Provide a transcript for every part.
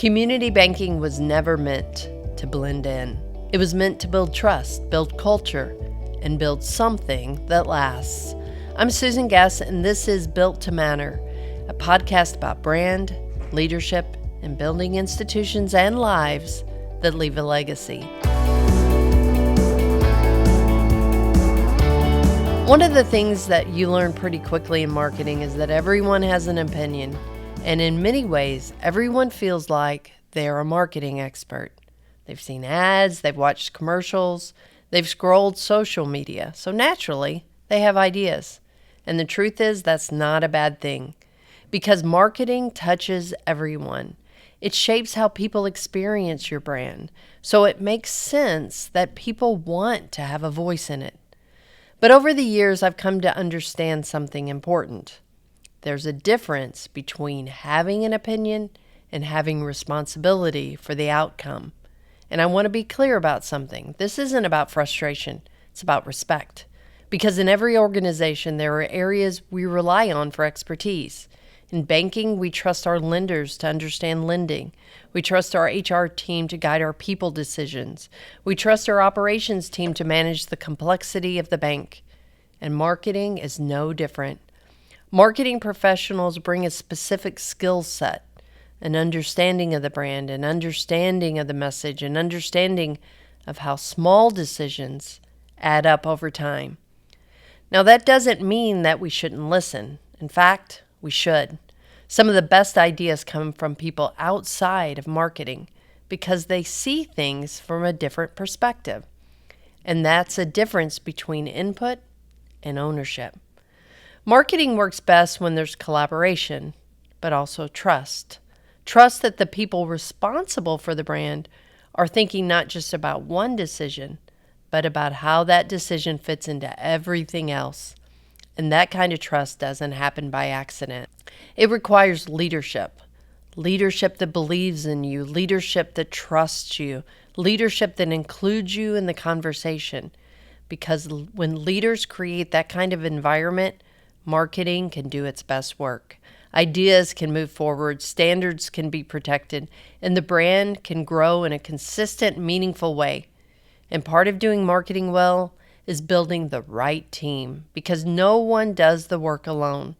Community banking was never meant to blend in. It was meant to build trust, build culture, and build something that lasts. I'm Susan Guess, and this is Built to Matter, a podcast about brand, leadership, and building institutions and lives that leave a legacy. One of the things that you learn pretty quickly in marketing is that everyone has an opinion, and in many ways, everyone feels like they're a marketing expert. They've seen ads, they've watched commercials, they've scrolled social media, so naturally, they have ideas. And the truth is, that's not a bad thing, because marketing touches everyone. It shapes how people experience your brand, so it makes sense that people want to have a voice in it. But over the years, I've come to understand something important. There's a difference between having an opinion and having responsibility for the outcome. And I want to be clear about something. This isn't about frustration. It's about respect. Because in every organization, there are areas we rely on for expertise. In banking, we trust our lenders to understand lending. We trust our HR team to guide our people decisions. We trust our operations team to manage the complexity of the bank. And marketing is no different. Marketing professionals bring a specific skill set, an understanding of the brand, an understanding of the message, an understanding of how small decisions add up over time. Now, that doesn't mean that we shouldn't listen. In fact, we should. Some of the best ideas come from people outside of marketing because they see things from a different perspective. And that's a difference between input and ownership. Marketing works best when there's collaboration, but also trust. Trust that the people responsible for the brand are thinking not just about one decision, but about how that decision fits into everything else. And that kind of trust doesn't happen by accident. It requires leadership. Leadership that believes in you, leadership that trusts you, leadership that includes you in the conversation. Because when leaders create that kind of environment, marketing can do its best work. Ideas can move forward, standards can be protected, and the brand can grow in a consistent, meaningful way. And part of doing marketing well is building the right team, because no one does the work alone.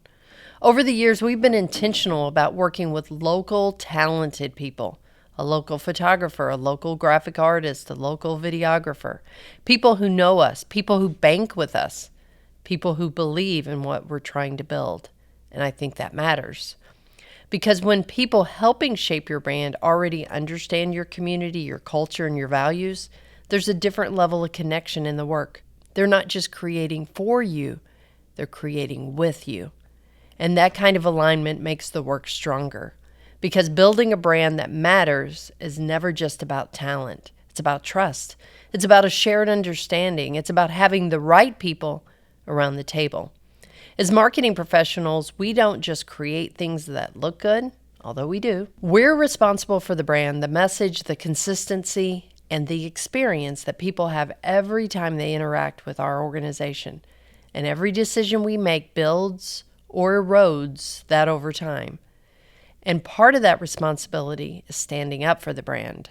Over the years, we've been intentional about working with local, talented people. A local photographer, a local graphic artist, a local videographer. People who know us, people who bank with us, people who believe in what we're trying to build. And I think that matters. Because when people helping shape your brand already understand your community, your culture, and your values, there's a different level of connection in the work. They're not just creating for you, they're creating with you. And that kind of alignment makes the work stronger. Because building a brand that matters is never just about talent. It's about trust. It's about a shared understanding. It's about having the right people around the table. As marketing professionals, we don't just create things that look good, although we do. We're responsible for the brand, the message, the consistency, and the experience that people have every time they interact with our organization. And every decision we make builds or erodes that over time. And part of that responsibility is standing up for the brand.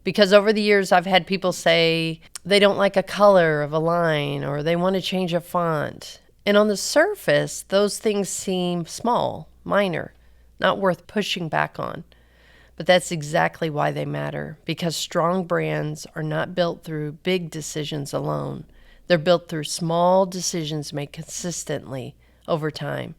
Because over the years, I've had people say they don't like a color of a line or they want to change a font. And on the surface, those things seem small, minor, not worth pushing back on. But that's exactly why they matter, because strong brands are not built through big decisions alone. They're built through small decisions made consistently over time.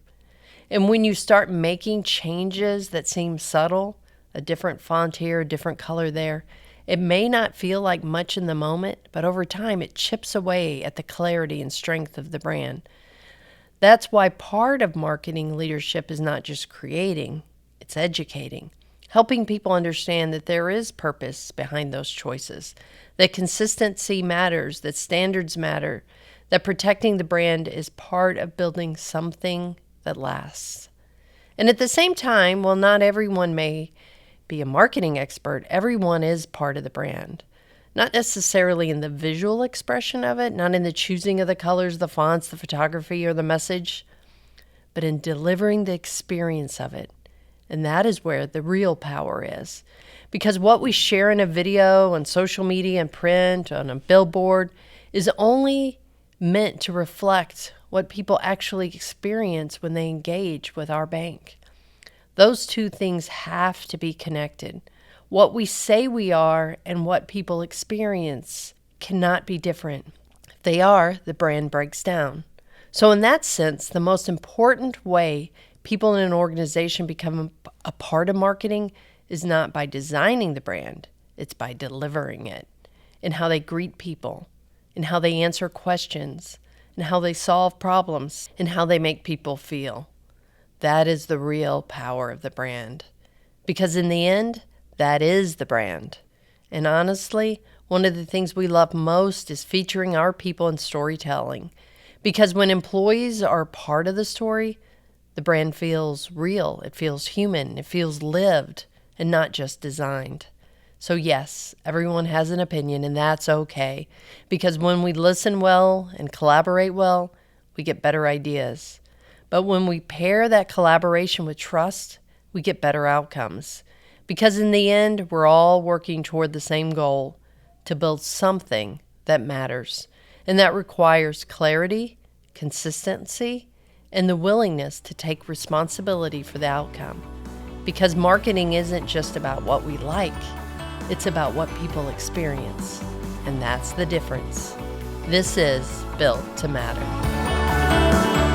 And when you start making changes that seem subtle, a different font here, a different color there, it may not feel like much in the moment, but over time it chips away at the clarity and strength of the brand. That's why part of marketing leadership is not just creating, it's educating. Helping people understand that there is purpose behind those choices, that consistency matters, that standards matter, that protecting the brand is part of building something that lasts. And at the same time, while not everyone may be a marketing expert, everyone is part of the brand. Not necessarily in the visual expression of it, not in the choosing of the colors, the fonts, the photography, or the message, but in delivering the experience of it And that is where the real power is. Because what we share in a video, on social media, and print, on a billboard, is only meant to reflect what people actually experience when they engage with our bank. Those two things have to be connected. What we say we are and what people experience cannot be different. If they are, the brand breaks down. So in that sense, the most important way people in an organization become a part of marketing is not by designing the brand, it's by delivering it, in how they greet people, in how they answer questions, in how they solve problems, in how they make people feel. That is the real power of the brand. Because in the end, that is the brand. And honestly, one of the things we love most is featuring our people in storytelling. Because when employees are part of the story, the brand feels real, it feels human, it feels lived, and not just designed. So yes, everyone has an opinion, and that's okay. Because when we listen well and collaborate well, we get better ideas. But when we pair that collaboration with trust, we get better outcomes. Because in the end, we're all working toward the same goal, to build something that matters. And that requires clarity, consistency, and the willingness to take responsibility for the outcome. Because marketing isn't just about what we like, it's about what people experience. And that's the difference. This is Built to Matter.